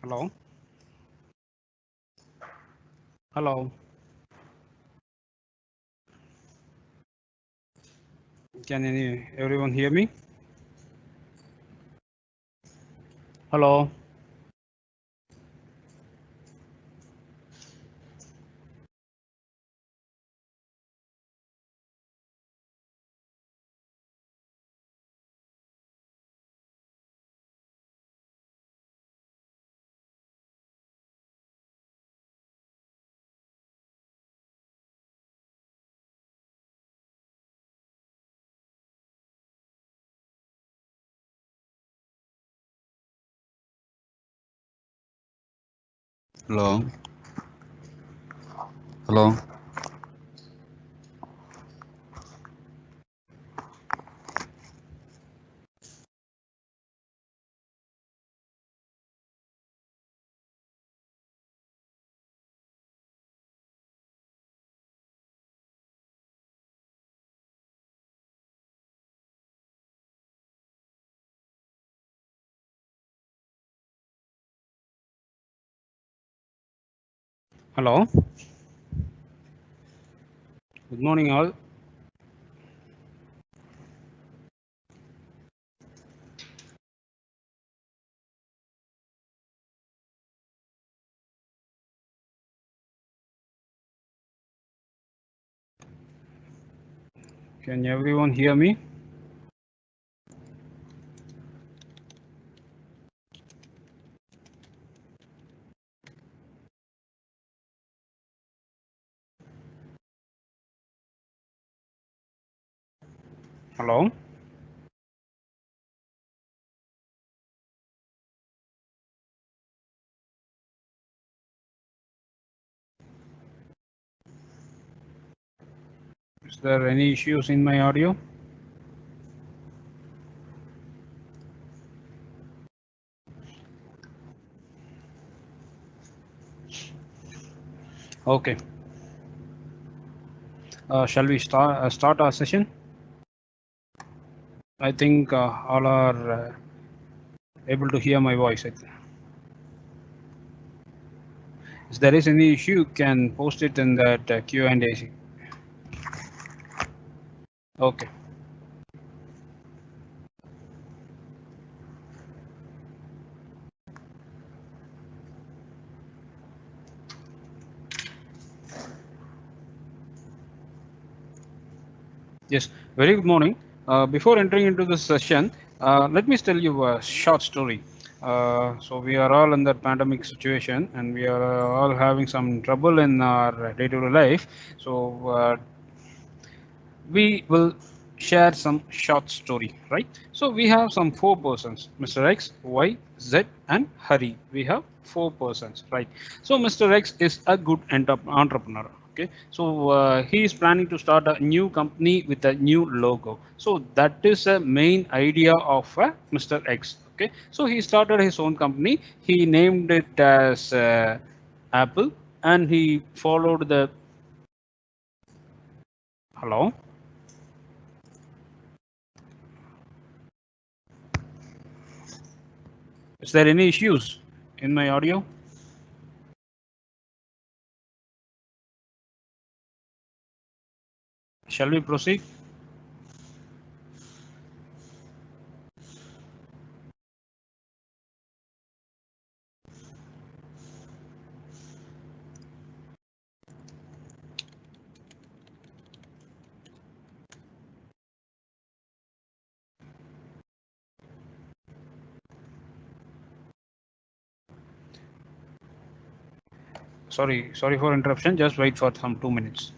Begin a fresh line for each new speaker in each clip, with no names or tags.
Hello. Hello. Can everyone hear me? Hello.
Hello. Hello.
Hello. Good morning, all. Can everyone hear me? Hello. Is there any issues in my audio? Okay. Shall we start our session? I think all are able to hear my voice. If there is any issue, you can post it in that Q&A. Okay. Yes. Very good morning. Before entering into this session, let me tell you a short story. So we are all in that pandemic situation, and we are all having some trouble in our day-to-day life. So we will share some short story, right? So we have some four persons: Mr. X, Y, Z, and Hari. We have four persons, right? So Mr. X is a good entrepreneur. Okay, so he is planning to start a new company with a new logo. So that is a main idea of Mr. X. Okay, so he started his own company. He named it as Apple, and he followed the. Hello. Is there any issues in my audio? Shall we proceed? Sorry for interruption. Just wait for some 2 minutes.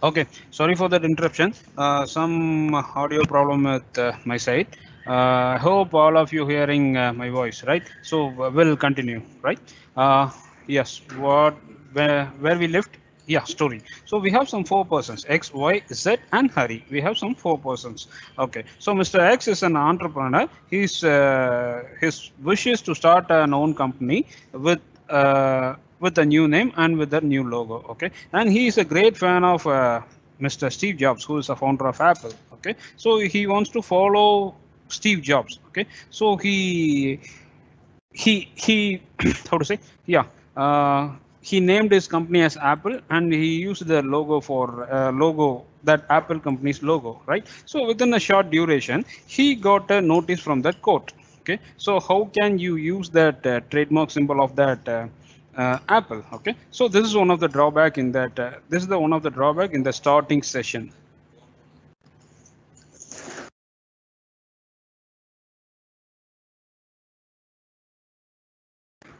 Okay, sorry for that interruption. Some audio problem at my side. I hope all of you hearing my voice, right? So we'll continue, right? Yes, where we left? Yeah, story. So we have some four persons, X, Y, Z, and Hari. We have some four persons. Okay. So Mr. X is an entrepreneur. His wish is to start an own company with a new name and with a new logo. Okay, and he is a great fan of Mr. Steve Jobs, who is a founder of Apple. Okay, so he wants to follow Steve Jobs. Okay, so he how to say, yeah, he named his company as Apple, and he used the logo for logo, that Apple company's logo, right? So within a short duration he got a notice from that court. Okay, so how can you use that trademark symbol of that Apple? Okay, so this is one of the drawback in that this is the one of the drawback in the starting session.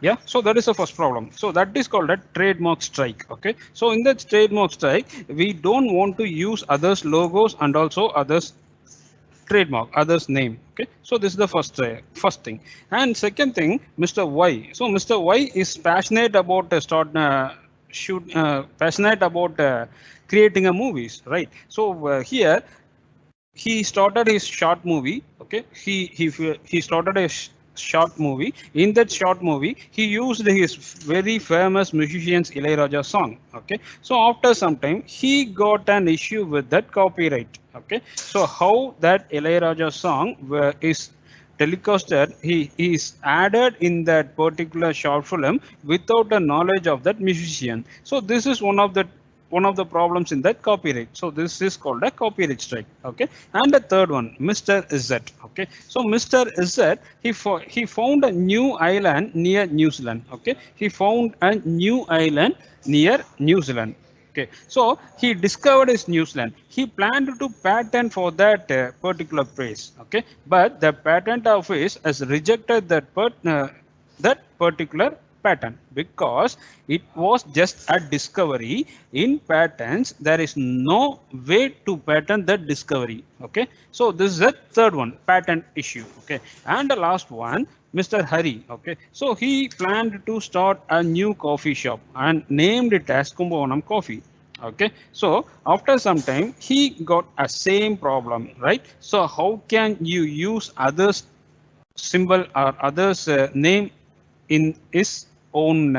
Yeah, so that is the first problem. So that is called a trademark strike. Okay, so in that trademark strike we don't want to use others logos and also others trademark, others name. Okay, so this is the first thing. And second thing, Mr. Y. So Mr. Y is passionate about passionate about creating a movies, right? So here he started his short movie. Okay, he started a short movie. In that short movie he used his very famous musician's Ilayaraja song. Okay, so after some time he got an issue with that copyright. Okay, so how that Ilayaraja song is telecasted, he is added in that particular short film without the knowledge of that musician. So this is one of the problems in that copyright. So this is called a copyright strike. Okay, and the third one, Mr. Z. Okay, so Mr. Z, he found a new island near New Zealand. Okay, he found a new island near New Zealand. Okay, so he discovered his New Zealand. He planned to patent for that particular place. Okay, but the patent office has rejected that particular patent because it was just a discovery. In patents there is no way to patent that discovery. Okay, so this is the third one, patent issue. Okay, and the last one, Mr. Hari. Okay, so he planned to start a new coffee shop and named it as Kumbavanam Coffee. Okay, so after some time he got a same problem, right? So how can you use others symbol or others name in his own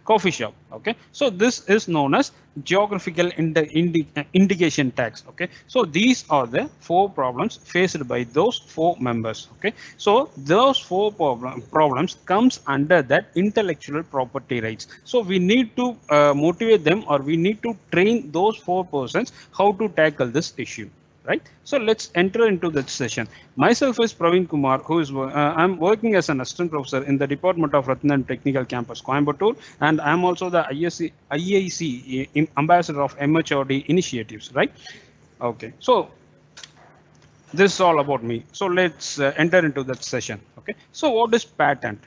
coffee shop? Okay, so this is known as geographical indication tax. Okay, so these are the four problems faced by those four members. Okay, so those four problems comes under that intellectual property rights. So we need to motivate them, or we need to train those four persons how to tackle this issue, right? So let's enter into that session. Myself is Praveen Kumar, who is I'm working as an assistant professor in the Department of Ratnam Technical Campus, Coimbatore, and I'm also the IAC ambassador of MHRD initiatives, right? Okay, so this is all about me. So let's enter into that session. Okay, so what is patent?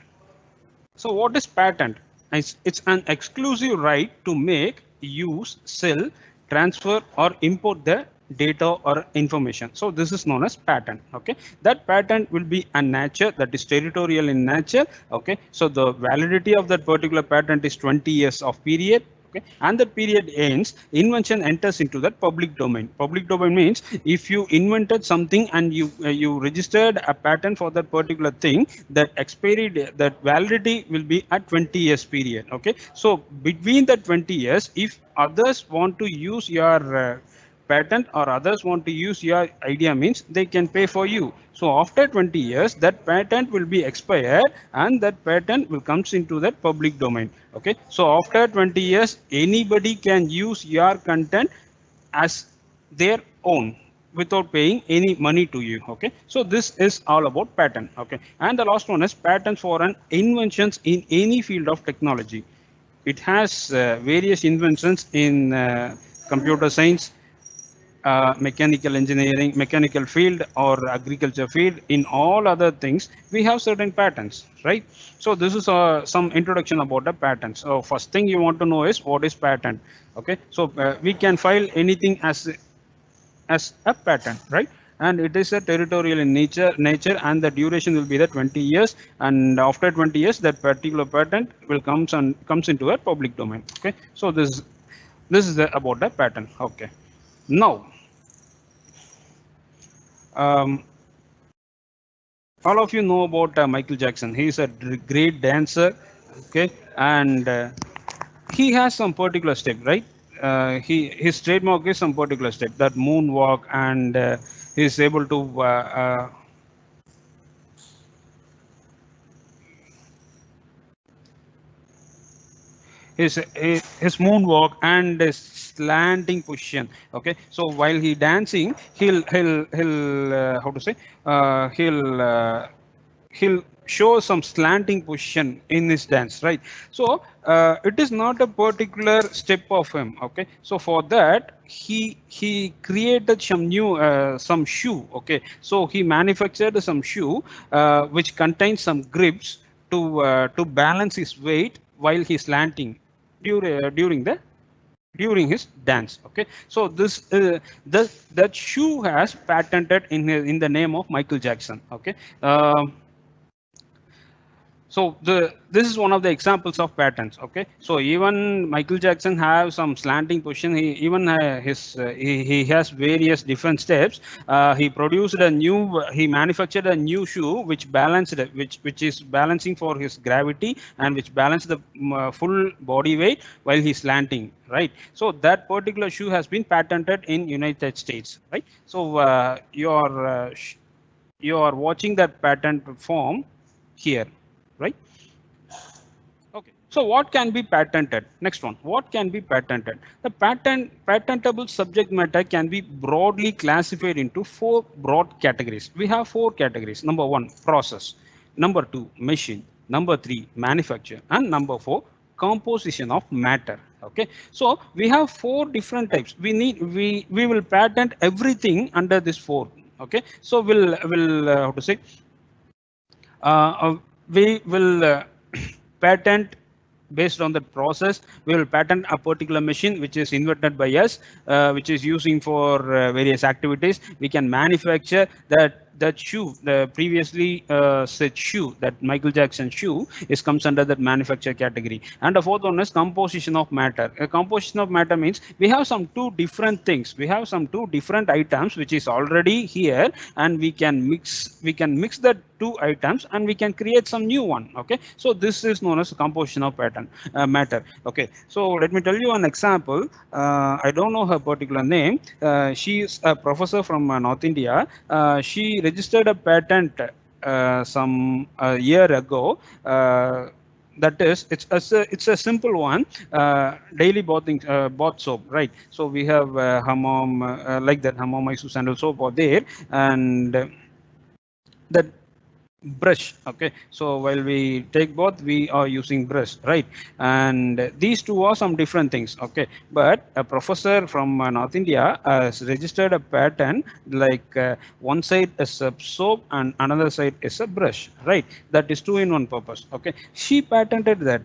So what is patent? It's an exclusive right to make, use, sell, transfer, or import the data or information. So this is known as patent. Okay, that patent will be a nature, that is territorial in nature. Okay, so the validity of that particular patent is 20 years of period. Okay, and that period ends, invention enters into that public domain. Public domain means if you invented something and you registered a patent for that particular thing, that expiry that validity will be at 20 years period. Okay, so between the 20 years, if others want to use your patent or others want to use your idea, means they can pay for you. So after 20 years that patent will be expired and that patent will comes into that public domain. Okay, so after 20 years anybody can use your content as their own without paying any money to you. Okay, so this is all about patent. Okay, and the last one is patent for an inventions in any field of technology. It has various inventions in computer science, mechanical engineering, mechanical field, or agriculture field. In all other things we have certain patents, right? So this is some introduction about the patents. So first thing you want to know is what is patent. Okay, so we can file anything as a patent, right? and it is a territorial in nature, and the duration will be the 20 years, and after 20 years that particular patent will comes into a public domain. Okay, so this is about the patent. Okay, now all of you know about Michael Jackson. He is a great dancer. Okay, and he has some particular step, right? His trademark is some particular step, that moonwalk, and he's able to his moonwalk and his slanting position. Okay, so while he dancing, he'll how to say, he'll show some slanting position in his dance, right? So it is not a particular step of him. Okay, so for that he created some new some shoe. Okay, so he manufactured some shoe which contains some grips to balance his weight while he's slanting during his dance. Okay, so that shoe has patented in the name of Michael Jackson. Okay, so this is one of the examples of patents. Okay, so even Michael Jackson have some slanting position. He even he has various different steps. He manufactured a new shoe which balanced which is balancing for his gravity, and which balance the full body weight while he's slanting, right? So that particular shoe has been patented in United States, right? So you are watching that patent form here, right? Okay, so what can be patented? Next one, what can be patented? The patentable subject matter can be broadly classified into four broad categories. We have four categories. Number one, process. Number two, machine. Number three, manufacture. And number four, composition of matter. Okay, so we have four different types. We will patent everything under this four. Okay, so we'll how to say, we will patent based on the process. We will patent a particular machine which is invented by us, which is using for various activities. We can manufacture that shoe, the previously said shoe, that Michael Jackson shoe comes under that manufacture category. And the fourth one is composition of matter. A composition of matter means we have some two different things. We have some two different items which is already here, and we can mix that two items and we can create some new one. Okay, so this is known as composition of matter. Okay, so let me tell you an example. I don't know her particular name. She is a professor from North India. She registered a patent some year ago. That is, it's a simple one, daily bath soap, right? So we have hammam, like that hammam Mysore sandal soap are there, and that brush. Okay, so while we take bath, we are using brush, right? And these two are some different things. Okay, but a professor from North India has registered a patent, like one side is a soap and another side is a brush, right? That is two in one purpose. Okay, she patented that.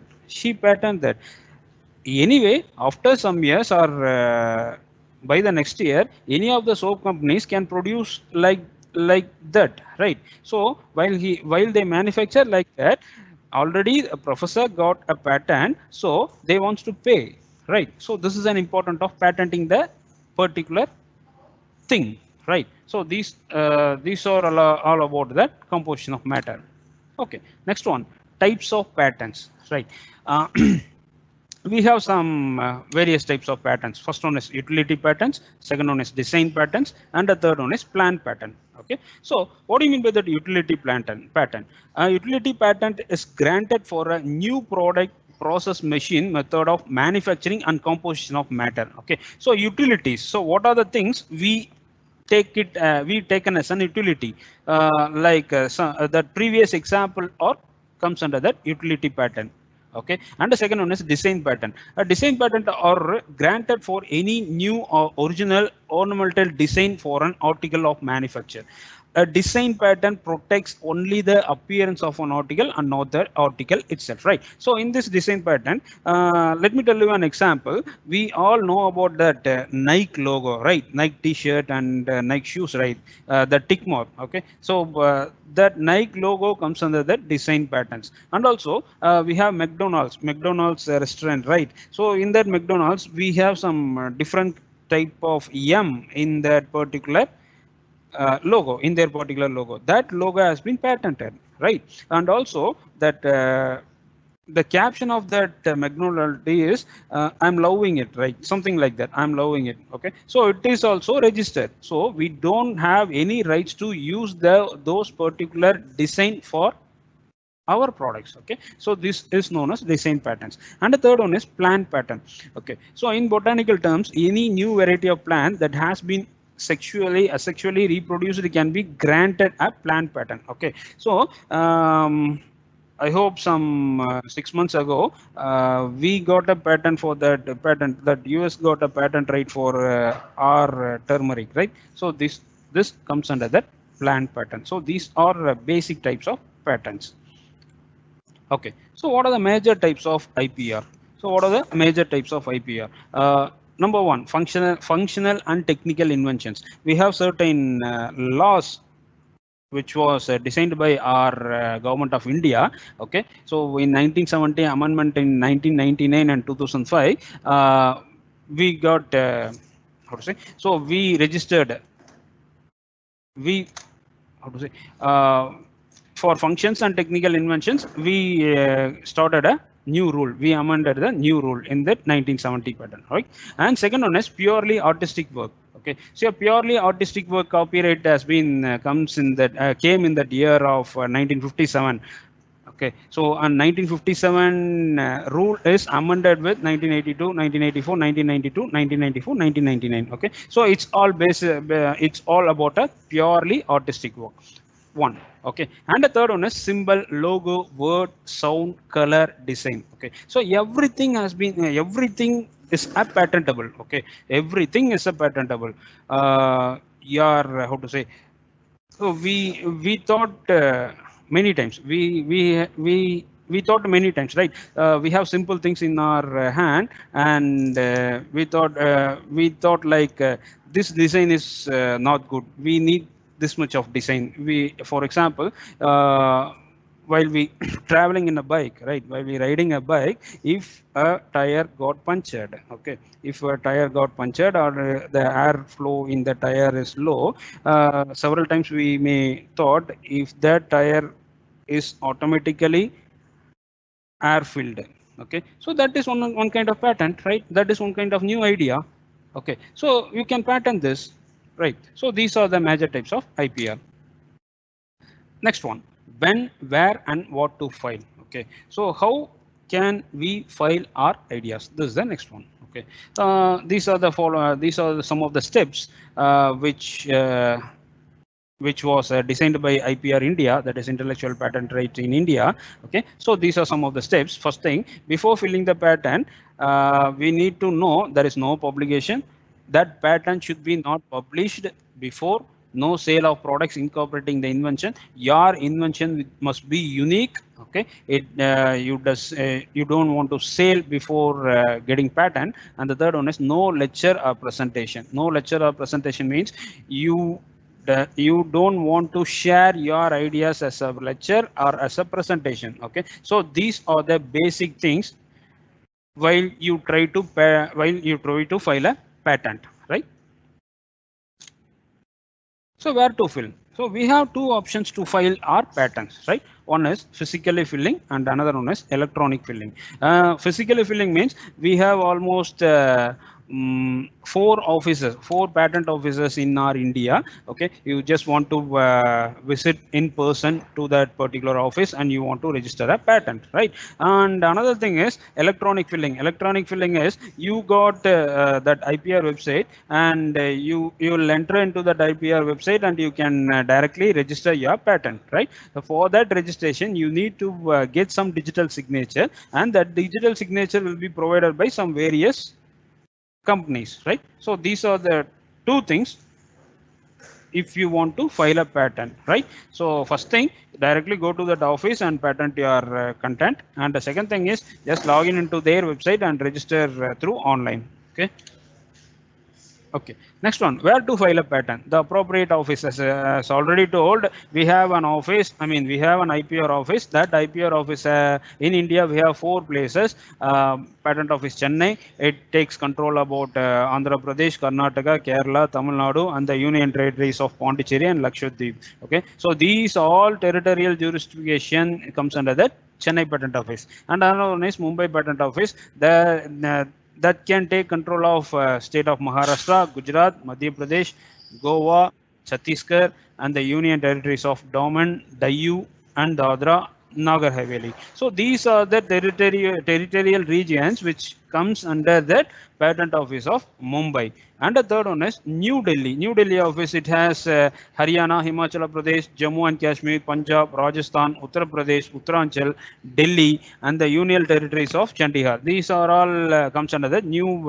Anyway, after some years, or by the next year, any of the soap companies can produce like that, right? So while they manufacture like that, already a professor got a patent, so they wants to pay, right? So this is an important of patenting the particular thing, right? So these are all about that composition of matter. Okay, next one, types of patents, right? We have some various types of patents. First one is utility patents, second one is design patents, and the third one is plant patent. Okay, so what do you mean by that utility patent? Utility patent is granted for a new product, process, machine, method of manufacturing and composition of matter. Okay, so utilities. So what are the things we taken as an utility, the previous example or comes under that utility patent. Okay, and the second one is design patent. A design patent are granted for any new or original ornamental design for an article of manufacture. a design pattern protects only the appearance of an article and not the article itself, right? So in this design pattern, let me tell you an example. We all know about that Nike logo, right? Nike t-shirt and Nike shoes, right? The tick mark, okay? So that Nike logo comes under the design patterns. And also we have McDonald's restaurant, right? So in that McDonald's, we have some different type of M in that particular logo, in their particular logo. That logo has been patented, right? And also that the caption of that McDonald is I'm loving it, right? Something like that, I'm loving it, okay? So it is also registered, so we don't have any rights to use those particular design for our products, okay? So this is known as design patterns. And the third one is plant pattern, okay? So in botanical terms, any new variety of plant that has been asexually reproduced can be granted a plant pattern, okay? So I hope some 6 months ago we got a patent for that patent, that US got a patent right for our turmeric, right? So this comes under that plant pattern. So these are basic types of patents. Okay, so what are the major types of IPR? So what are the major types of IPR? Number one, functional and technical inventions. We have certain laws which was designed by our government of India. Okay, so in 1970 amendment, in 1999 and 2005, we got how to say? So we registered. How to say? For functions and technical inventions, we started a new rule. We amended the new rule in that 1970 pattern, right? And second one is purely artistic work. Okay, so a purely artistic work copyright has been came in that year of 1957. Okay, so on 1957 rule is amended with 1982, 1984, 1992, 1994, 1999. Okay, so it's all it's all about a purely artistic work. One, okay, and the third one is symbol, logo, word, sound, color, design. Okay, so everything has been everything is a patentable. Okay, everything is a patentable. Your how to say? So we thought many times. We thought many times, right? We have simple things in our hand, and we thought like this design is not good. We need this much of design. For example, while we traveling in a bike, right? While we riding a bike, if a tire got punctured, okay, if a tire got punctured or the air flow in the tire is low, several times we may thought if that tire is automatically air filled, okay, so that is one kind of patent, right? That is one kind of new idea. Okay, so you can patent this, right? So these are the major types of IPR. Next one, when, where, and what to file. Okay, so how can we file our ideas? This is the next one. Okay, these are some of the steps which was designed by IPR India, that is intellectual patent right in India. Okay, so these are some of the steps. First thing, before filling the patent, we need to know there is no publication. That patent should be not published before. No sale of products incorporating the invention. Your invention must be unique. Okay, you don't want to sell before getting patent. And the third one is no lecture or presentation. No lecture or presentation means you don't want to share your ideas as a lecture or as a presentation. Okay, so these are the basic things while you try to file a patent, right? So where to fill? So we have two options to file our patents, right? One is physically filling and another one is electronic filling. Physically filling means we have almost four patent offices in our India. Okay, you just want to visit in person to that particular office and you want to register a patent, right? And another thing is electronic filling. Electronic filling is you got that IPR website, and you will enter into that IPR website and you can directly register your patent, right? So for that registration, you need to get some digital signature, and that digital signature will be provided by some various companies, right? So these are the two things if you want to file a patent, right? So first thing, directly go to that office and patent your content, and the second thing is just log in into their website and register through online. Okay. Okay, next one, where to file a patent? The appropriate office, as already told, we have an office, I mean, we have an IPR office. That IPR office in India, we have 4 places. Patent office Chennai, it takes control about Andhra Pradesh, Karnataka, Kerala, Tamil Nadu, and the Union Territories of Pondicherry and Lakshadweep. Okay, so these all territorial jurisdiction comes under that Chennai Patent Office. And another one is Mumbai Patent Office. That can take control of state of Maharashtra, Gujarat, Madhya Pradesh, Goa, Chhattisgarh, and the Union Territories of Daman, Dayu, and Dadra, Nagar Haveli. So these are the territorial regions which comes under that patent office of Mumbai. And the third one is New Delhi. New Delhi office, it has Haryana, Himachal Pradesh, Jammu and Kashmir, Punjab, Rajasthan, Uttar Pradesh, Uttaranchal, Delhi, and the Union Territories of Chandigarh. These are all comes under the New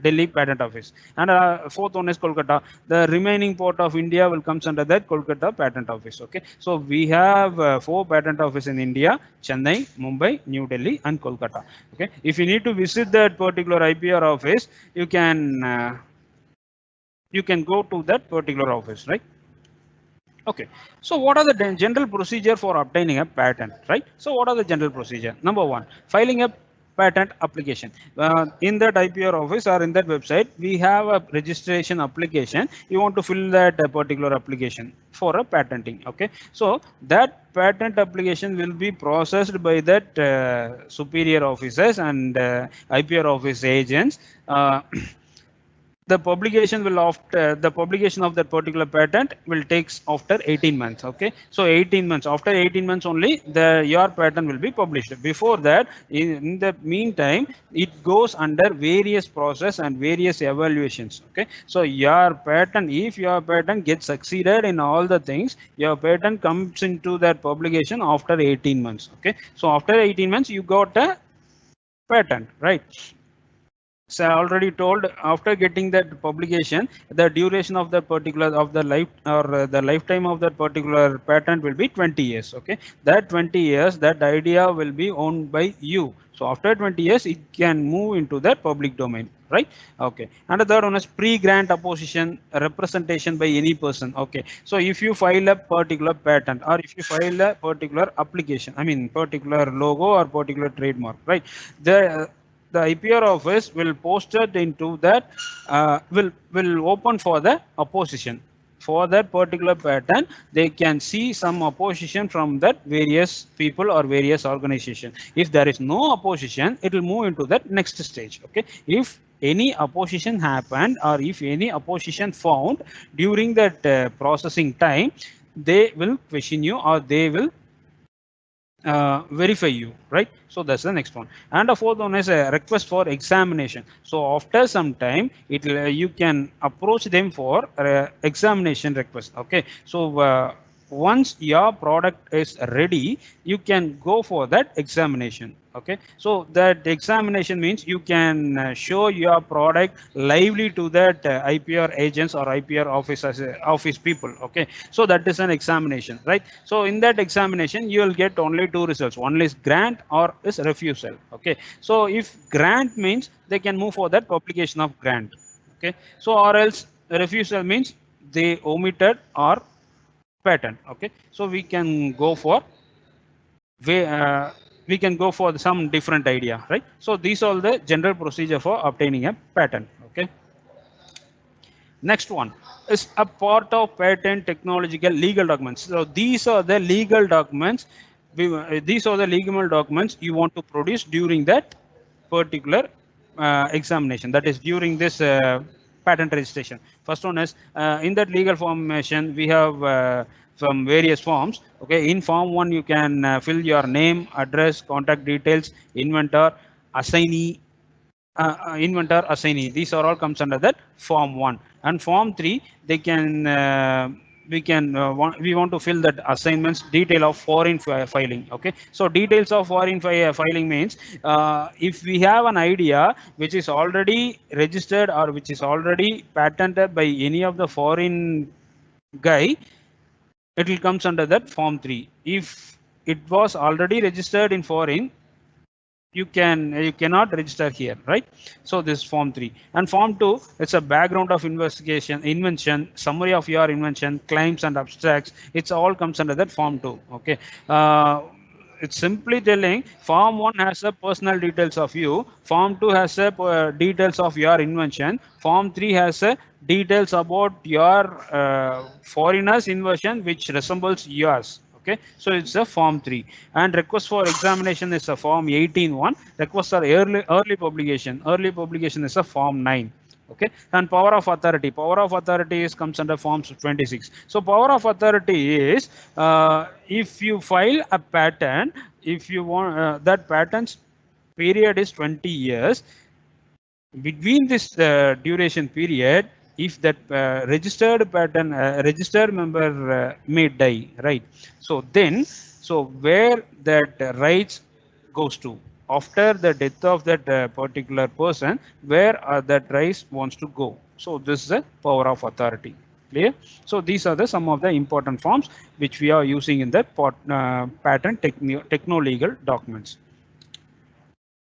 Delhi Patent Office. And fourth one is Kolkata. The remaining part of India will comes under that Kolkata Patent Office. Okay, so we have 4 patent offices in India: Chennai, Mumbai, New Delhi, and Kolkata. Okay, if you need to visit that particular IPR office, you can go to that particular office, right? Okay, so what are the general procedure for obtaining a patent, right? So what are the general procedure? Number one, filing a patent application. In that IPR office or in that website, we have a registration application. You want to fill that particular application for a patenting. Okay, so that patent application will be processed by that superior officers and IPR office agents. The publication will after the publication of that particular patent will takes after 18 months. Okay, so 18 months, after 18 months only your patent will be published. Before that, in the meantime, it goes under various process and various evaluations. Okay, so your patent, if your patent gets succeeded in all the things, your patent comes into that publication after 18 months. Okay, so after 18 months you got a patent, right? So I already told, after getting that publication, the duration of that particular of the life or the lifetime of that particular patent will be 20 years. Okay, that 20 years, that idea will be owned by you. So after 20 years, it can move into the public domain, right? Okay, and the third one is pre-grant opposition representation by any person. Okay, so if you file a particular patent or if you file a particular application, I mean particular logo or particular trademark, right? The IPR office will post it into that, will open for the opposition. For that particular patent, they can see some opposition from that various people or various organization. If there is no opposition, it will move into that next stage. Okay, if any opposition happened or if any opposition found during that processing time, they will question you or they will verify you, right? So that's the next one. And the fourth one is a request for examination. So after some time, it you can approach them for examination request. Okay, so once your product is ready, you can go for that examination. Okay, so that examination means you can show your product lively to that IPR agents or IPR officers, office people. Okay, so that is an examination, right? So in that examination, you will get only 2 results. One is grant or is refusal. Okay, so if grant means they can move for that publication of grant. Okay, so or else refusal means they omitted or patent. Okay, so we can go for we can go for some different idea, right? So these are the general procedure for obtaining a patent. Okay, next one is a part of patent technological legal documents. So these are the legal documents, these are the legal documents you want to produce during that particular examination, that is during this patent registration. First one is in that legal formation we have some various forms. Okay, in form 1 you can fill your name, address, contact details, inventor, assignee, inventor, assignee. These are all comes under that form 1. And form 3, they can we want to fill that assignments, detail of foreign filing. Okay, so details of foreign filing means if we have an idea which is already registered or which is already patented by any of the foreign guy, it will comes under that form 3. If it was already registered in foreign, you cannot register here, right? So this form 3 and form 2, it's a background of invention, summary of your invention, claims and abstracts. It's all comes under that form 2. Okay. It's simply telling form 1 has a personal details of you, form 2 has a details of your invention, form 3 has a details about your foreigners invention which resembles yours. Okay, so it's a form 3 and request for examination is a form 18.1. Request for early publication is a form 9. Okay, and power of authority is comes under forms 26. So power of authority is if you file a patent, if you want that patent's period is 20 years. Between this duration period, if that registered patent registered member may die, right? So then, so where that rights goes to after the death of that particular person, where that rights wants to go. So this is a power of authority. Clear? So these are the some of the important forms which we are using in the patent techno legal documents.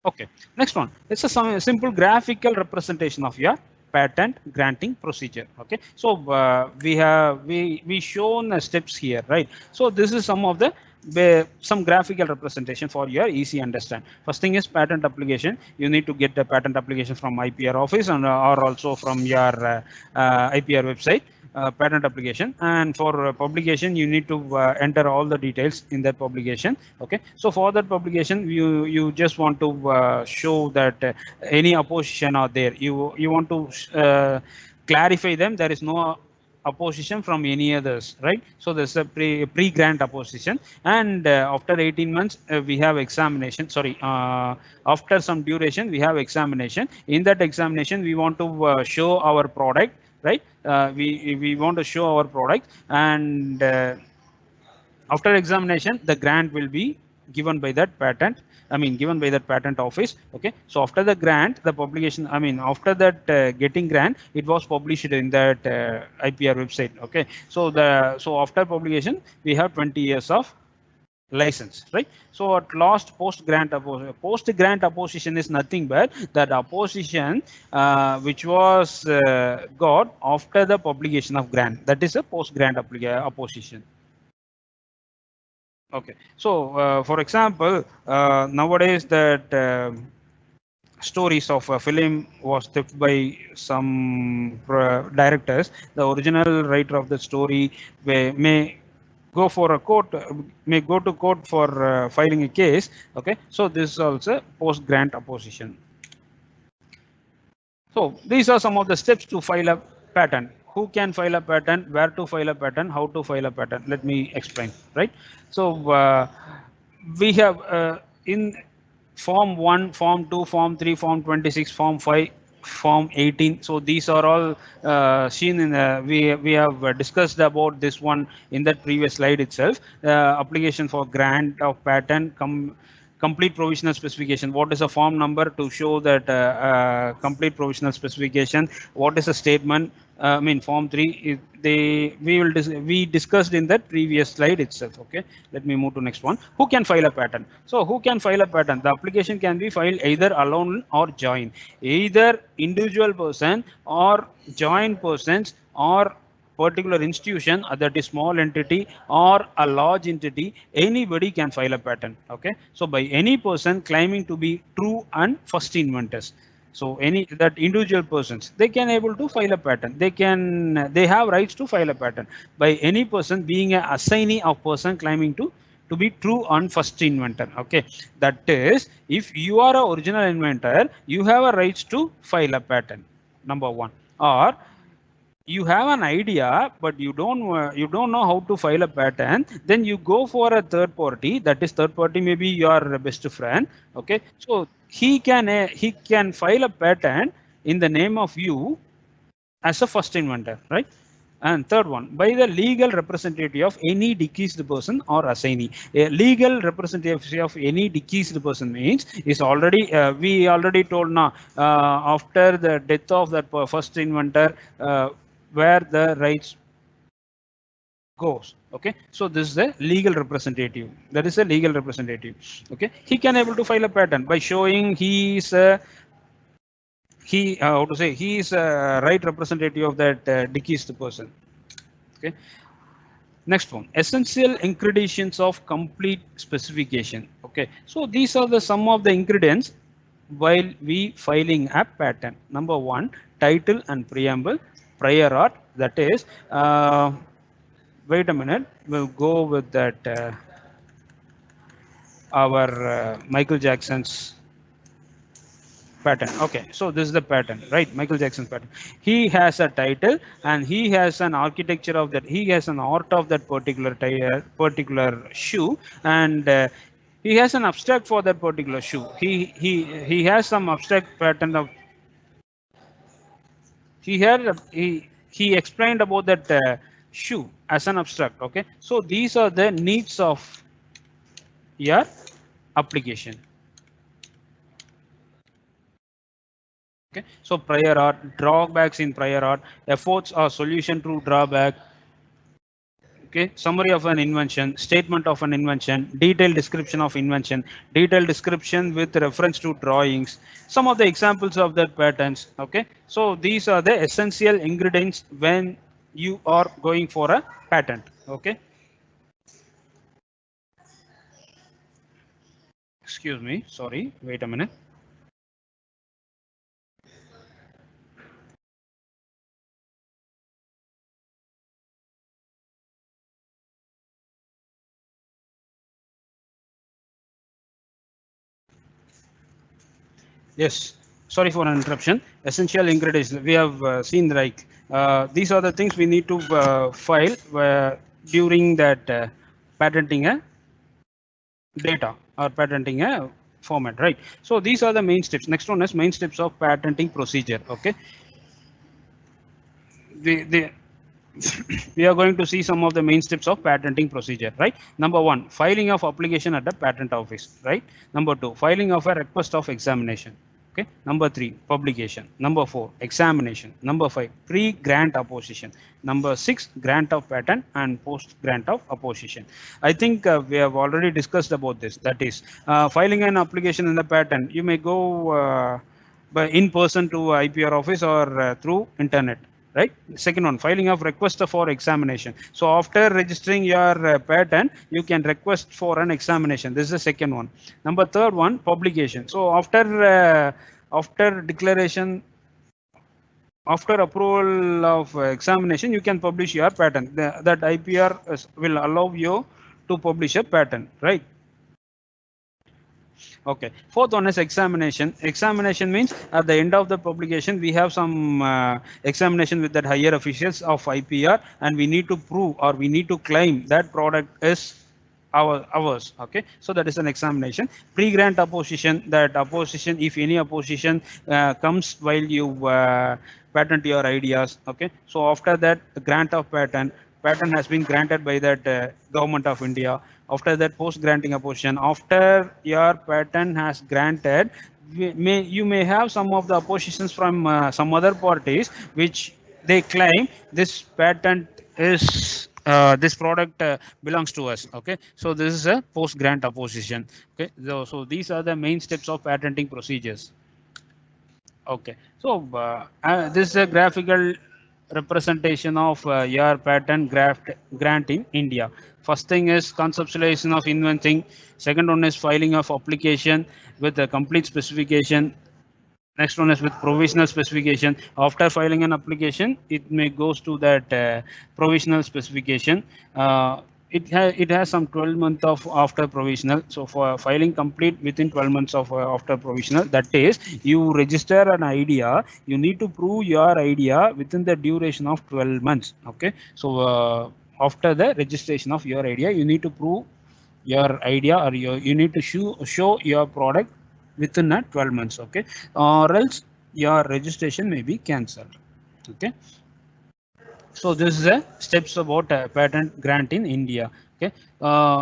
Okay, next one. It's a simple graphical representation of your patent granting procedure. Okay, so we shown steps here, right? So this is some of the some graphical representation for your easy understand. First thing is patent application. You need to get the patent application from IPR office and or also from your IPR website. Patent application, and for publication you need to enter all the details in that publication. Okay, so for that publication you just want to show that any opposition are there, you want to clarify them there is no opposition from any others, right? So there's a pre-grant opposition, and after 18 months we have examination, sorry, after some duration we have examination. In that examination we want to show our product, right? We want to show our product, and after examination the grant will be given by that patent, I mean given by that patent office. Okay, so after the grant, the publication, I mean after that getting grant, it was published in that IPR website. Okay, so after publication we have 20 years of license, right? So at last post grant opposition is nothing but that opposition which was got after the publication of grant, that is a post grant opposition. Okay, so for example, nowadays that stories of a film was theft by some directors, the original writer of the story may go for a court, may go to court for filing a case. Okay, so this is also post grant opposition. So these are some of the steps to file a patent. Who can file a patent, where to file a patent, how to file a patent. Let me explain, right? So we have in form 1, form 2, form 3, form 26, form 5, form 18. So these are all seen in we have discussed about this one in that previous slide itself. Application for grant of patent, complete provisional specification. What is a form number to show that complete provisional specification? What is a statement? I mean form 3. We discussed in that previous slide itself. Okay, let me move to next one. Who can file a patent? So who can file a patent? The application can be filed either alone or joint, either individual person or joint persons or particular institution, that is small entity or a large entity, anybody can file a patent. Okay, so by any person claiming to be true and first inventors. So any that individual persons, they can able to file a patent. They have rights to file a patent by any person being a assignee of person claiming to be true and first inventor. Okay, that is, if you are a original inventor, you have a rights to file a patent, number one. Or you have an idea but you don't know how to file a patent, then you go for a third party. That is, third party maybe your best friend. Okay, so he can file a patent in the name of you as a first inventor, right? And third one, by the legal representative of any deceased person or assignee. A legal representative of any deceased person means is already we already told now, after the death of that first inventor, where the rights goes. Okay, so this is a legal representative. That is a legal representative. Okay, he can able to file a patent by showing he is how to say, he is a right representative of that deceased person. Okay, next one, essential ingredients of complete specification. Okay, so these are the some of the ingredients while we filing a patent. Number one, title and preamble, prior art, that is wait a minute, we'll go with that our Michael Jackson's pattern. Okay, so this is the pattern, right? Michael Jackson's pattern. He has a title and he has an architecture of that. He has an art of that particular tire, particular shoe, and he has an abstract for that particular shoe. He has some abstract pattern of. He explained about that shoe as an abstract. Okay, so these are the needs of your application. Okay, so prior art, drawbacks in prior art, efforts or solution to drawback. Okay, summary of an invention, statement of an invention, detailed description of invention, detailed description with reference to drawings, some of the examples of that patterns. Okay, so these are the essential ingredients when you are going for a patent. Okay, excuse me, sorry, wait a minute. Yes, sorry for an interruption. Essential ingredients we have seen, like these are the things we need to file during that patenting a data or patenting a format, right? So these are the main steps. Next one is main steps of patenting procedure. Okay, the we are going to see some of the main steps of patenting procedure, right? Number one, filing of application at the patent office, right? Number two, filing of a request of examination. Okay. Number three, publication. Number four, examination. Number five, pre-grant opposition. Number six, grant of patent and post-grant of opposition. I think we have already discussed about this. That is, filing an application in the patent, you may go by in person to IPR office or through internet, right? Second one, filing of request for examination. So after registering your patent, you can request for an examination. This is the second one. Number third one, publication. So after declaration, after approval of examination, you can publish your patent. That IPR will allow you to publish a patent, right? Okay. Fourth one is examination. Examination means at the end of the publication, we have some examination with that higher officials of IPR, and we need to prove or we need to claim that product is ours. Okay, so that is an examination. Pre-grant opposition, that opposition, if any opposition comes while you patent your ideas. Okay, so after that, the grant of patent has been granted by that government of India. After that, post granting opposition, after your patent has granted, you may have some of the oppositions from some other parties which they claim this patent is this product belongs to us. Okay, so this is a post grant opposition. Okay, so these are the main steps of patenting procedures. Okay, so this is a graphical representation of your patent grant in India. First thing is conceptualization of inventing. Second one is filing of application with a complete specification. Next one is with provisional specification. After filing an application, it may goes to that provisional specification. It has some 12 months of after provisional. So for filing complete within 12 months of after provisional, that is, you register an idea, you need to prove your idea within the duration of 12 months. Okay, so after the registration of your idea, you need to prove your idea, or you need to show your product within 12 months. Okay, or else your registration may be cancelled. Okay, so this is a steps about patent grant in India. Okay,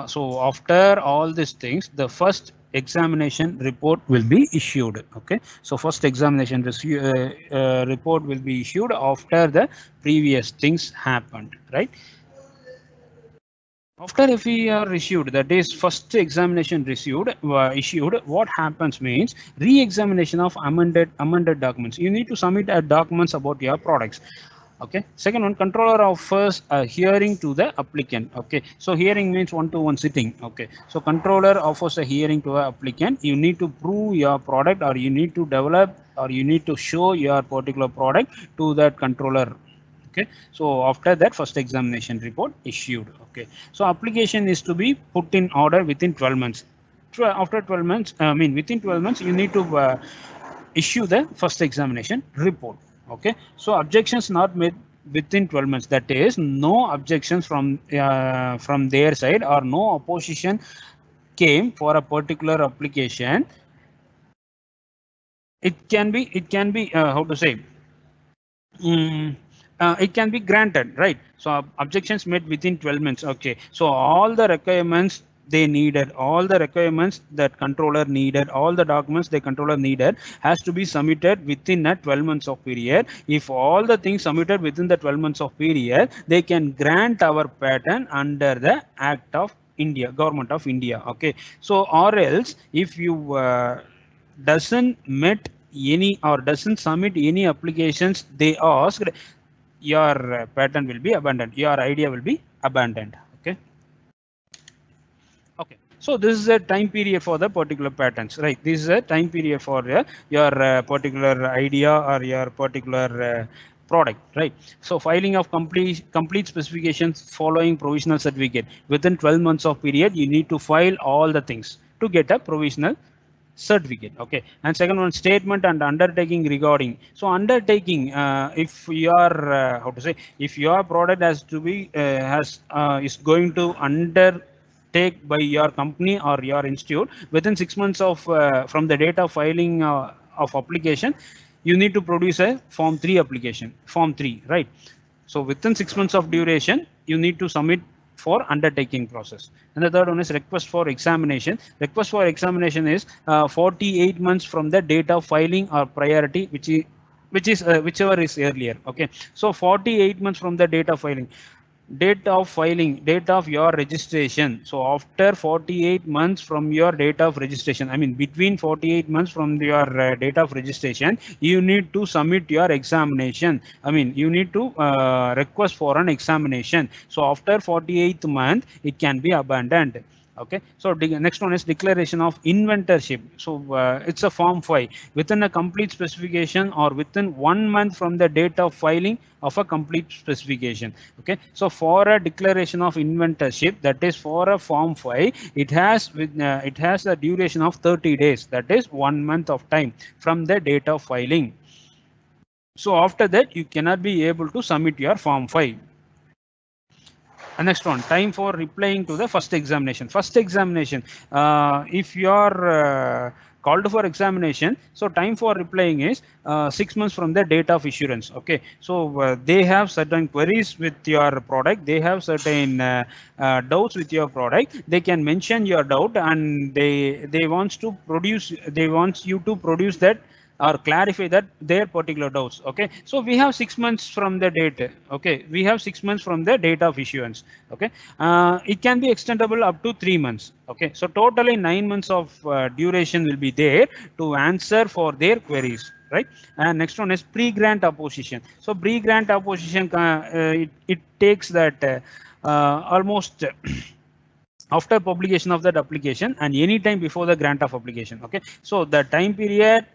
so after all these things, the first examination report will be issued. Okay, so first examination report will be issued after the previous things happened, right? After FER issued, that is first examination issued, what happens means re-examination of amended documents. You need to submit documents about your products. Okay. Second one, controller offers a hearing to the applicant. Okay. So hearing means one-to-one sitting. Okay. So controller offers a hearing to a applicant. You need to prove your product, or you need to develop, or you need to show your particular product to that controller. Okay, so after that first examination report issued. Okay, so application is to be put in order within 12 months. After 12 months, I mean within 12 months, you need to issue the first examination report. Okay, so objections not made within 12 months, that is no objections from their side, or no opposition came for a particular application. It can be how to say, Mm, it can be granted, right? So objections made within 12 months. Okay, so all the requirements they needed, all the requirements that controller needed, all the documents the controller needed has to be submitted within a 12 months of period. If all the things submitted within the 12 months of period, they can grant our patent under the Act of India, Government of India. Okay, so or else if you doesn't met any or doesn't submit any applications they asked, your patent will be abandoned, your idea will be abandoned. Okay. Okay, so this is a time period for the particular patents, right? This is a time period for your particular idea or your particular product, right? So filing of complete specifications following provisional certificate within 12 months of period, you need to file all the things to get a provisional certificate. Okay, and second one, statement and undertaking regarding. So undertaking, if you are how to say, if your product has to be is going to undertake by your company or your institute within 6 months of from the date of filing of application, you need to produce a form 3 application, form 3, right? So within 6 months of duration, you need to submit for undertaking process. And the third one is request for examination. Request for examination is 48 months from the date of filing or priority, which is whichever is earlier. Okay, so 48 months from the date of filing. Date of your registration. So after 48 months from your date of registration, I mean between 48 months from your date of registration, you need to submit your examination. I mean you need to request for an examination. So after 48th month, it can be abandoned. Okay, so next one is declaration of inventorship. So it's a form 5 within a complete specification or within 1 month from the date of filing of a complete specification. Okay, so for a declaration of inventorship, that is for a form 5, it has a duration of 30 days, that is 1 month of time from the date of filing. So after that, you cannot be able to submit your form 5. And next one, time for replying to the first examination. First examination, if you are called for examination, so time for replying is 6 months from the date of issuance. Okay, so they have certain queries with your product, they have certain doubts with your product, they can mention your doubt, and they want you to produce that or clarify that their particular doubts. Okay, so we have 6 months from the date. Okay, we have 6 months from the date of issuance. Okay, it can be extendable up to 3 months. Okay, so totally 9 months of duration will be there to answer for their queries, right? And next one is pre-grant opposition. So pre-grant opposition, it takes that almost after publication of that application and any time before the grant of application. Okay, so the time period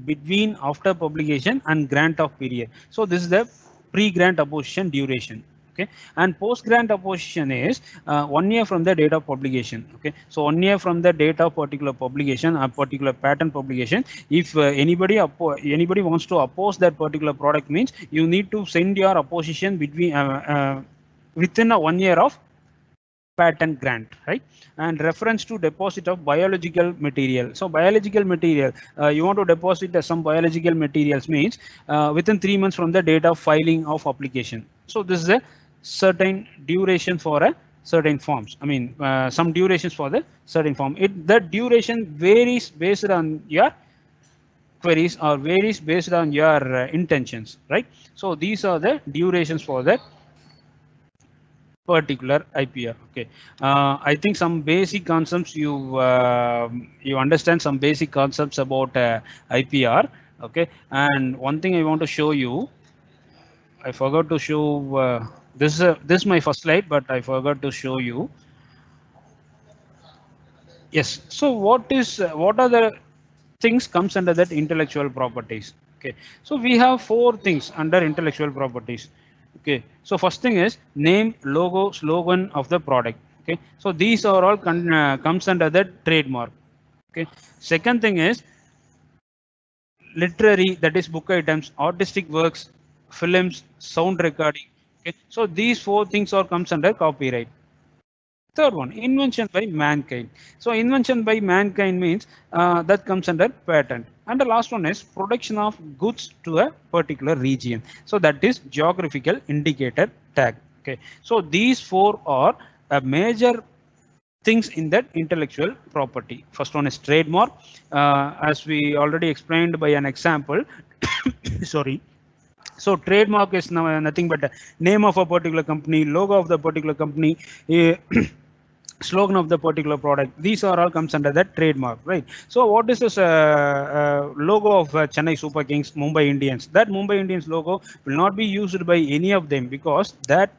between after publication and grant of period. So this is the pre-grant opposition duration. Okay, and post-grant opposition is 1 year from the date of publication. Okay, so 1 year from the date of particular publication, a particular patent publication. If anybody wants to oppose that particular product, means you need to send your opposition within a 1 year of patent grant, right? And reference to deposit of biological material. So biological material, you want to deposit some biological materials, means within 3 months from the date of filing of application. So this is a certain duration for a certain forms. I mean some durations for the certain form. The duration varies based on your queries or varies based on your intentions, right? So these are the durations for the particular IPR. Okay, I think some basic concepts you understand some basic concepts about IPR. Okay, and one thing I want to show you, I forgot to show this is my first slide, but I forgot to show you. Yes. So what are the things comes under that intellectual properties? Okay. So we have four things under intellectual properties. Okay. So first thing is name, logo, slogan of the product. Okay. So these are all comes under the trademark. Okay. Second thing is literary, that is book items, artistic works, films, sound recording. Okay. So these four things are comes under copyright. Third one, invention by mankind. So invention by mankind means that comes under patent. And the last one is production of goods to a particular region. So that is geographical indicator tag. Okay. So these four are a major things in that intellectual property. First one is trademark, as we already explained by an example. Sorry. So trademark is nothing but a name of a particular company, logo of the particular company, slogan of the particular product. These are all comes under that trademark, right? So what is this logo of Chennai Super Kings, Mumbai Indians? That Mumbai Indians logo will not be used by any of them because that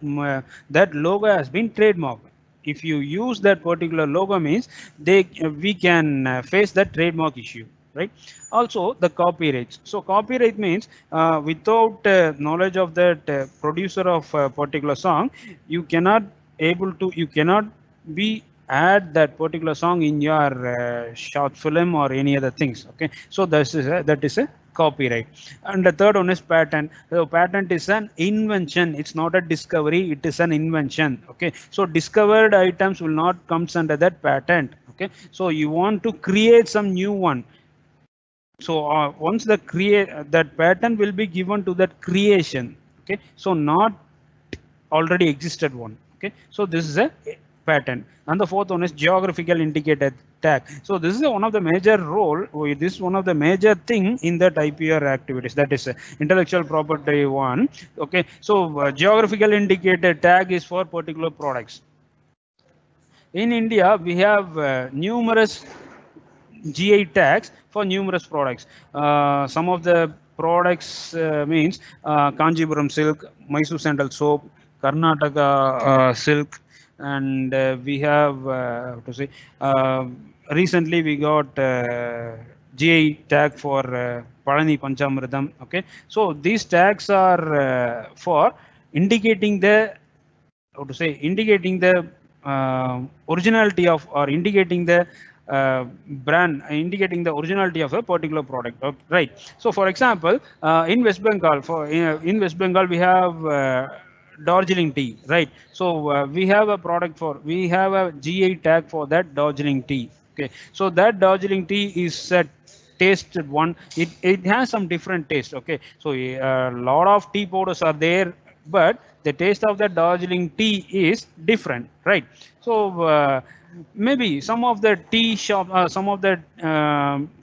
logo has been trademarked. If you use that particular logo means we can face that trademark issue, right? Also the copyrights. So copyright means without knowledge of that producer of a particular song, you cannot be add that particular song in your short film or any other things. Okay, so that is a copyright. And the third one is patent. So patent is an invention, it's not a discovery, it is an invention. Okay, so discovered items will not comes under that patent. Okay, so you want to create some new one. So once the that patent will be given to that creation. Okay, so not already existed one. Okay, so this is a patent. And the fourth one is geographical indicator tag. So this is one of the major role, this is one of the major thing in that IPR activities, that is intellectual property one. Okay, so geographical indicator tag is for particular products. In India we have numerous GI tags for numerous products. Some of the products means Kanjipuram silk, Mysore sandal soap, Karnataka silk, and we have to say recently we got GI tag for Palani Panchamritam. Okay, so these tags are for indicating the, how to say, indicating the originality of, or indicating the brand, indicating the originality of a particular product. Okay, right? So for example, in West Bengal, in West Bengal we have Darjeeling tea, right? So we have a product for, we have a GI tag for that Darjeeling tea. Okay, so that Darjeeling tea is a tasted one. It has some different taste. Okay, so a lot of tea powders are there, but the taste of the Darjeeling tea is different, right? So maybe some of the tea shop, some of the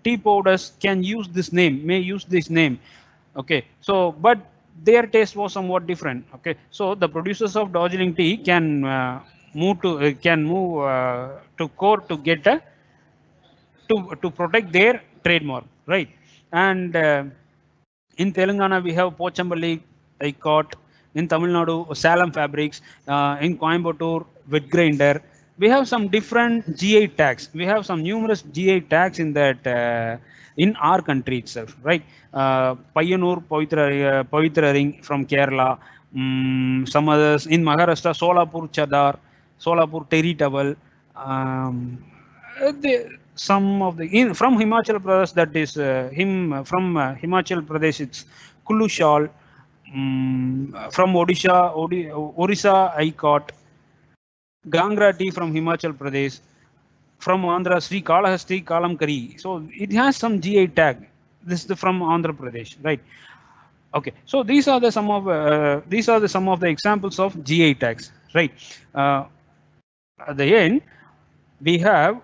tea powders can use this name, may use this name. Okay, so but their taste was somewhat different. Okay, so the producers of Darjeeling tea can move to court to get a to protect their trademark, right? And in Telangana, we have Pochampally Icot. In Tamil Nadu, Salem Fabrics. In Coimbatore, Wet Grinder. We have some different GI tags. We have some numerous GI tags in that in our country itself, right? Payanur Pavitra Ring from Kerala. Some others in Maharashtra, Solapur Chadar, Solapur Terry Towel. Some of the from Himachal Pradesh, that is from Himachal Pradesh, it's Kulu shawl. From Odisha I caught Gangra tea from Himachal Pradesh. From Andhra, Sri Kalahasti Kalamkari. So it has some GI tag. This is from Andhra Pradesh, right? Okay, so these are the some of the examples of GI tags, right? At the end, we have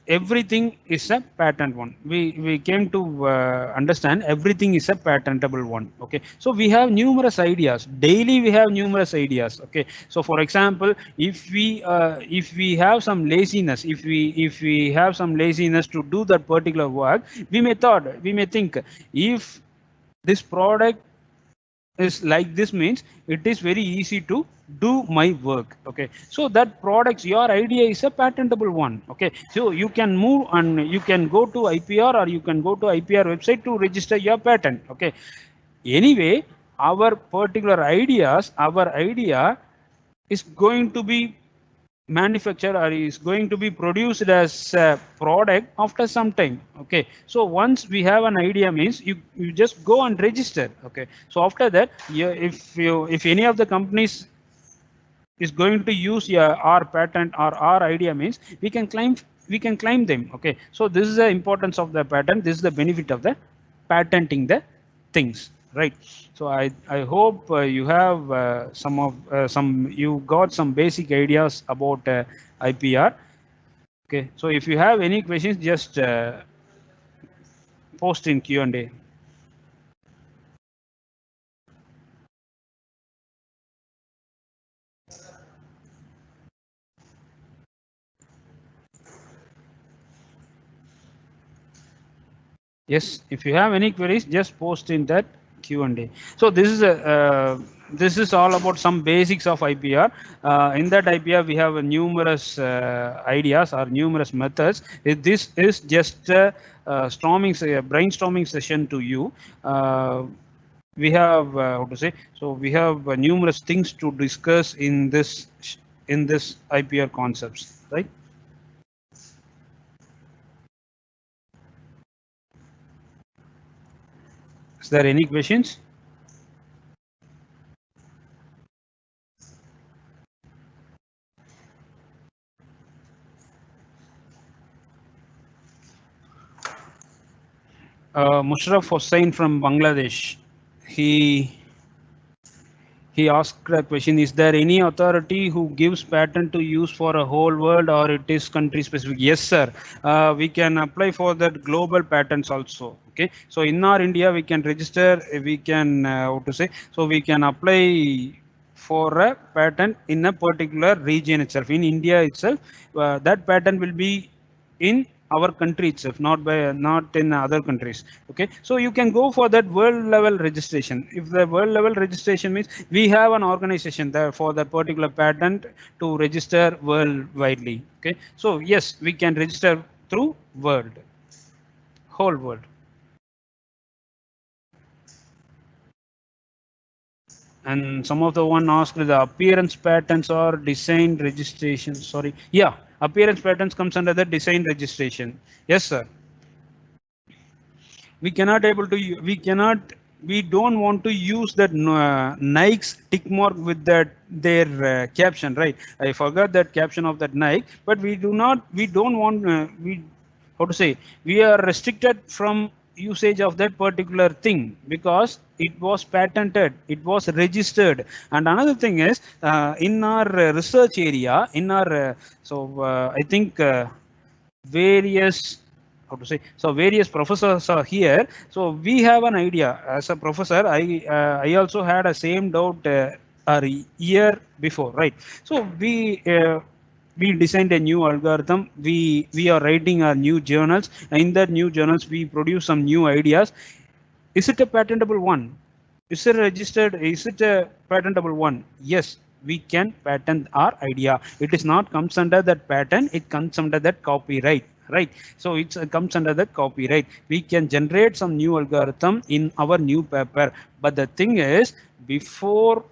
everything is a patent one. We came to understand everything is a patentable one. Okay, so we have numerous ideas daily, we have numerous ideas. Okay, so for example, if we have some laziness, if we have some laziness to do that particular work, we may think, if this product is like this, means it is very easy to do my work. Okay, so that products, your idea is a patentable one. Okay, so you can move and you can go to IPR, or you can go to IPR website to register your patent. Okay, anyway, our particular ideas, our idea is going to be manufactured, or is going to be produced as a product after some time. Okay, so once we have an idea, means you just go and register. Okay, so after that, if any of the companies is going to use our patent or our idea, means we can claim them. Okay, so this is the importance of the patent, this is the benefit of the patenting the things, right? So I hope you have some you got some basic ideas about IPR. Okay, so if you have any questions, just post in Q&A. Yes, if you have any queries, just post in that Q&A. So this is all about some basics of IPR. In that IPR, we have numerous ideas or numerous methods. This is just a brainstorming session to you. We have how to say? So we have numerous things to discuss in this IPR concepts, right? Is there any questions? Mushraf Hossain from Bangladesh. He he asked a question: is there any authority who gives patent to use for a whole world, or it is country specific? Yes, sir. We can apply for that global patents also. Okay, so in our India, we can register. We can how to say? So we can apply for a patent in a particular region itself. In India itself, that patent will be in our country itself, not in other countries. Okay, so you can go for that world level registration. If the world level registration means we have an organization there for that particular patent to register worldwidely. Okay, so yes, we can register through whole world. And some of the one asked the appearance patents or design registration. Sorry, yeah, appearance patents comes under the design registration. Yes, sir. We cannot able to we don't want to use that Nike's tick mark with that their caption, right? I forgot that caption of that Nike, but we don't want we how to say, we are restricted from usage of that particular thing because it was patented, it was registered. And another thing is in our research area, in our I think various how to say, so various professors are here, so we have an idea. As a professor, I also had a same doubt a year before, right? So we designed a new algorithm, we are writing our new journals. In that new journals we produce some new ideas. Is it a patentable one? Is it registered? Is it a patentable one? Yes, we can patent our idea. It is not comes under that patent, it comes under that copyright, right? So it comes under that copyright. We can generate some new algorithm in our new paper. But the thing is, before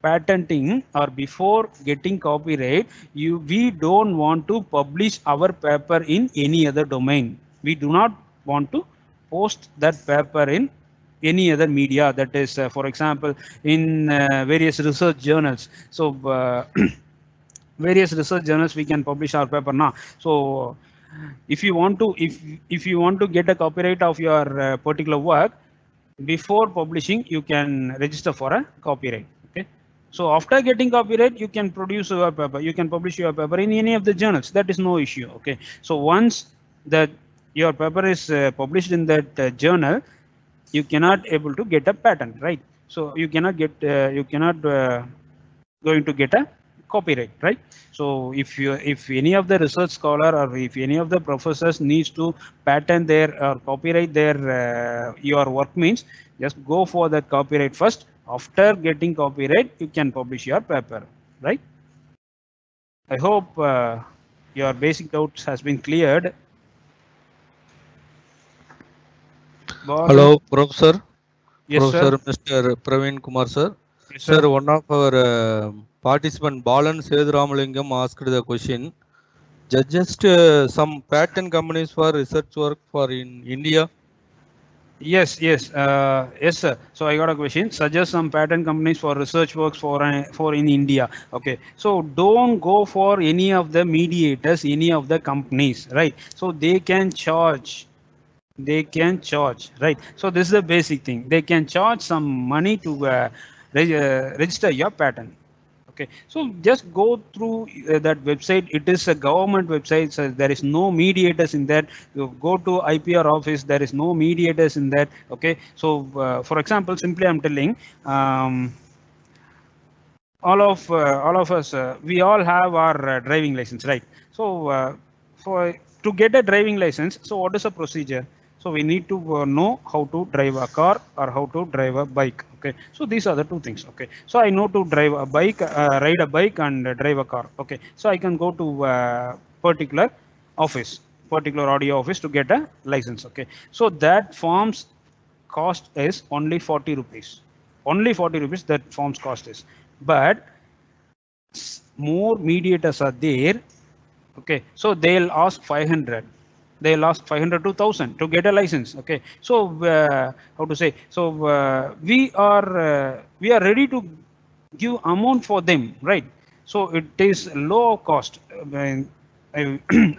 patenting or before getting copyright, we don't want to publish our paper in any other domain. We do not want to post that paper in any other media, that is for example in various research journals. So various research journals we can publish our paper now. So if you want to if you want to get a copyright of your particular work, before publishing you can register for a copyright. Okay, So after getting copyright, you can produce your paper, you can publish your paper in any of the journals. That is no issue. Okay. So once that your paper is published in that journal, you cannot able to get a patent, right? So you cannot get you cannot going to get a copyright, right? So if any of the research scholar or if any of the professors needs to patent their or copyright their your work, means just go for that copyright first. After getting copyright, you can publish your paper, right? I hope your basic doubts has been cleared. Boss.
Hello, Professor.
Yes,
Professor
sir.
Mr. Praveen Kumar, sir.
Yes,
Sir, one of our participant, Balan Sedramalingam, asked the question. Just some patent companies for research work for in India.
Yes, yes, yes, sir. So I got a question. Suggest some patent companies for research works for in India. Okay, so don't go for any of the mediators, any of the companies, right? So they can charge. They can charge, right? So this is the basic thing. They can charge some money to register your patent. Okay, so just go through that website. It is a government website, so there is no mediators in that. You go to IPR office, there is no mediators in that. Okay, so for example, simply I'm telling, all of us, we all have our driving license, right? So for to get a driving license, so what is the procedure? So we need to know how to drive a car or how to drive a bike. Okay, so these are the two things. Okay, so I know to drive a bike, ride a bike and drive a car. Okay, so I can go to particular office, particular audio office to get a license. Okay, so that form's cost is only 40 rupees. Only 40 rupees that form's cost is. But more mediators are there. Okay, so they'll ask 500. They'll ask 500 to 1000 to get a license. Okay, so how to say? So we are ready to give amount for them, right? So it is low cost. I,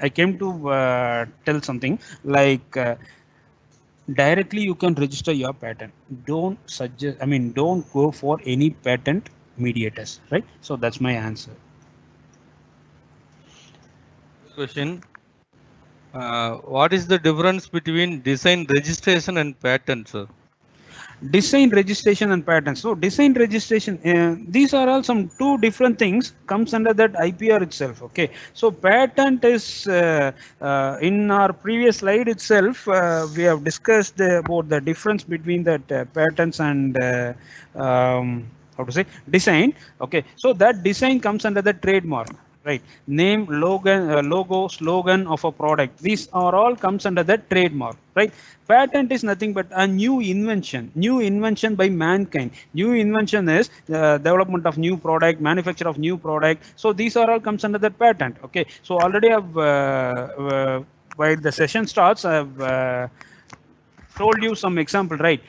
I came to tell something like directly you can register your patent. Don't suggest, I mean, don't go for any patent mediators, right? So that's my answer.
Question. What is the difference between design registration and patent, sir?
Design registration and patents. So design registration, these are all some two different things comes under that IPR itself. Okay, so patent is in our previous slide itself, we have discussed about the difference between that patents and how to say design. Okay, so that design comes under the trademark, right? Name, logo, slogan of a product, these are all comes under the trademark, right? Patent is nothing but a new invention by mankind. New invention is development of new product, manufacture of new product. So these are all comes under the patent. Okay, so already I've while the session starts, I've told you some example, right?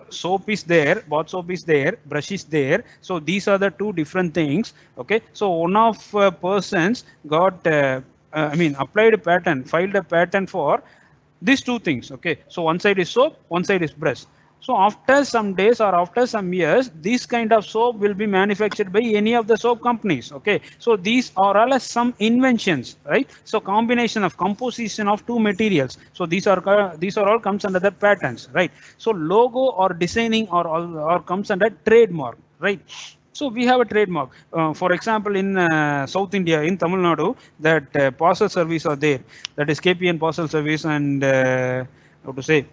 Soap is there, bath soap is there, brush is there. So these are the two different things. Okay, so one of persons got I mean applied a patent, filed a patent for these two things. Okay, so one side is soap, one side is brush. So after some days or after some years, this kind of soap will be manufactured by any of the soap companies. Okay, so these are all some inventions, right? So combination of composition of two materials. So these are all comes under the patents, right? So logo or designing or comes under trademark, right? So we have a trademark. For example, in South India, in Tamil Nadu, that parcel service are there. That is KPN parcel service and how to say?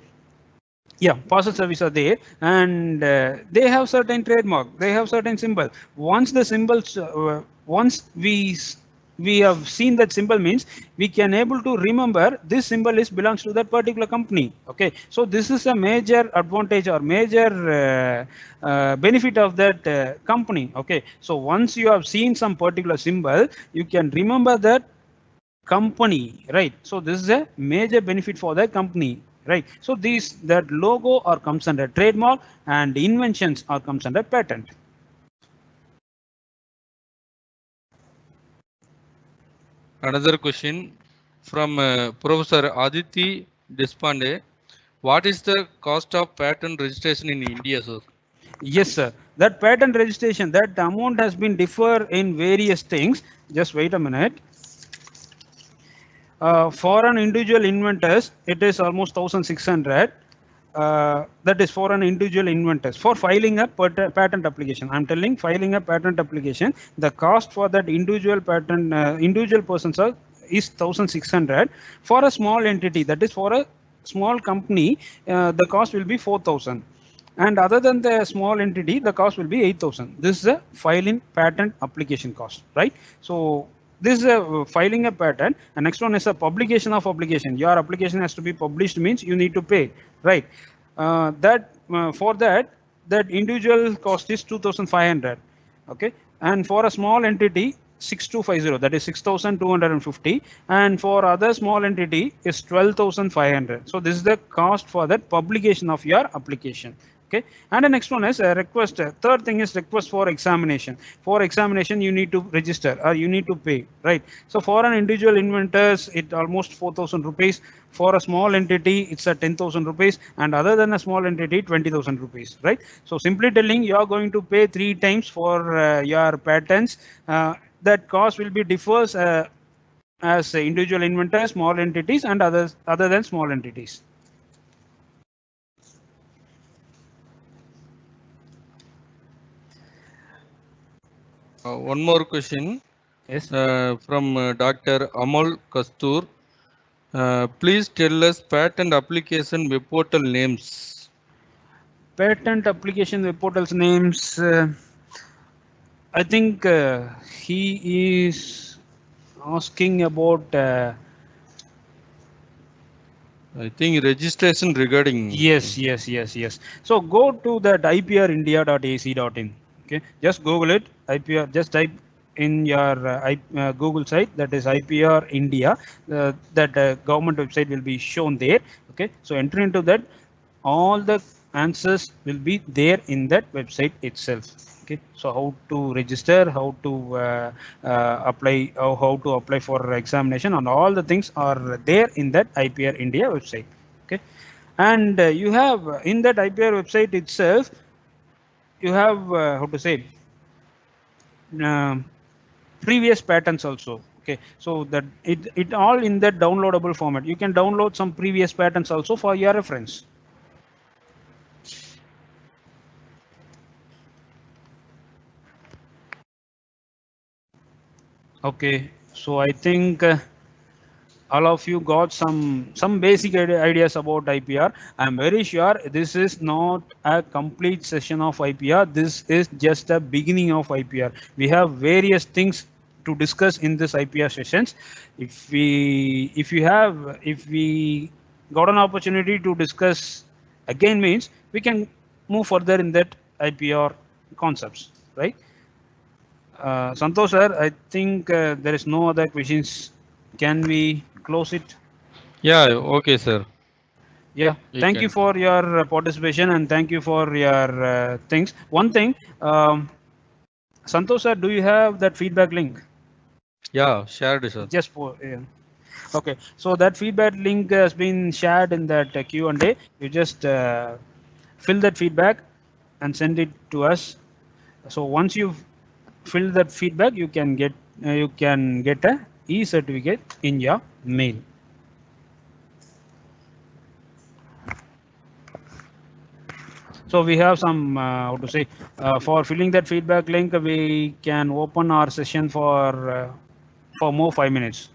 Yeah, parcel service are there, and they have certain trademark. They have certain symbol. Once the symbols, once we have seen that symbol, means we can able to remember this symbol is belongs to that particular company. Okay, so this is a major advantage or major benefit of that company. Okay, so once you have seen some particular symbol, you can remember that company, right? So this is a major benefit for the company, right? So these that logo or comes under trademark and inventions or comes under patent.
Another question from Professor Aditi Deshpande. What is the cost of patent registration in India, sir?
Yes, sir. That patent registration, that amount has been differ in various things. Just wait a minute. For an individual inventors, it is almost 1,600. That is for an individual inventors for filing a patent application. I'm telling filing a patent application, the cost for that individual patent individual persons is 1,600. For a small entity, that is for a small company, the cost will be 4,000. And other than the small entity, the cost will be 8,000. This is a filing patent application cost, right? So this is a filing a patent, and next one is a publication of application. Your application has to be published, means you need to pay, right? For that individual cost is 2,500. Okay, and for a small entity 6250, that is 6,250, and for other small entity is 12,500. So this is the cost for that publication of your application. Okay, and the next one is a request. Third thing is request for examination. For examination, you need to register or you need to pay, right? So for an individual inventors, it almost 4,000 rupees. For a small entity, it's a 10,000 rupees, and other than a small entity, 20,000 rupees, right? So simply telling, you are going to pay 3 times for your patents. That cost will be differs as individual inventors, small entities, and others other than small entities.
One more question.
Yes.
From Dr. Amal Kastur. Please tell us patent application web portal names.
Patent application web portals names. I think he is asking about.
I think registration regarding.
Yes. So go to that iprindia.ac.in. Okay, just Google it. IPR. Just type in your Google site, that is IPR India. That government website will be shown there. Okay, so enter into that. All the answers will be there in that website itself. Okay, so how to register, how to apply, how to apply for examination, and all the things are there in that IPR India website. Okay, and you have in that IPR website itself, you have how to say previous patents also. Okay, so that it all in that downloadable format. You can download some previous patents also for your reference. Okay, so I think all of you got some basic ideas about IPR. I'm very sure this is not a complete session of IPR. This is just a beginning of IPR. We have various things to discuss in this IPR sessions. If we got an opportunity to discuss again, means we can move further in that IPR concepts, right? Santosh sir, I think there is no other questions. Can we close it?
Yeah, okay, sir.
Yeah, thank you for your participation, and thank you for your things. One thing, Santosh sir, do you have that feedback link?
Yeah, shared, sir.
Just for okay, so that feedback link has been shared in that Q&A. You just fill that feedback and send it to us. So once you've filled that feedback, you can get a e-certificate in your mail. So we have some how to say for filling that feedback link, we can open our session for more 5 minutes.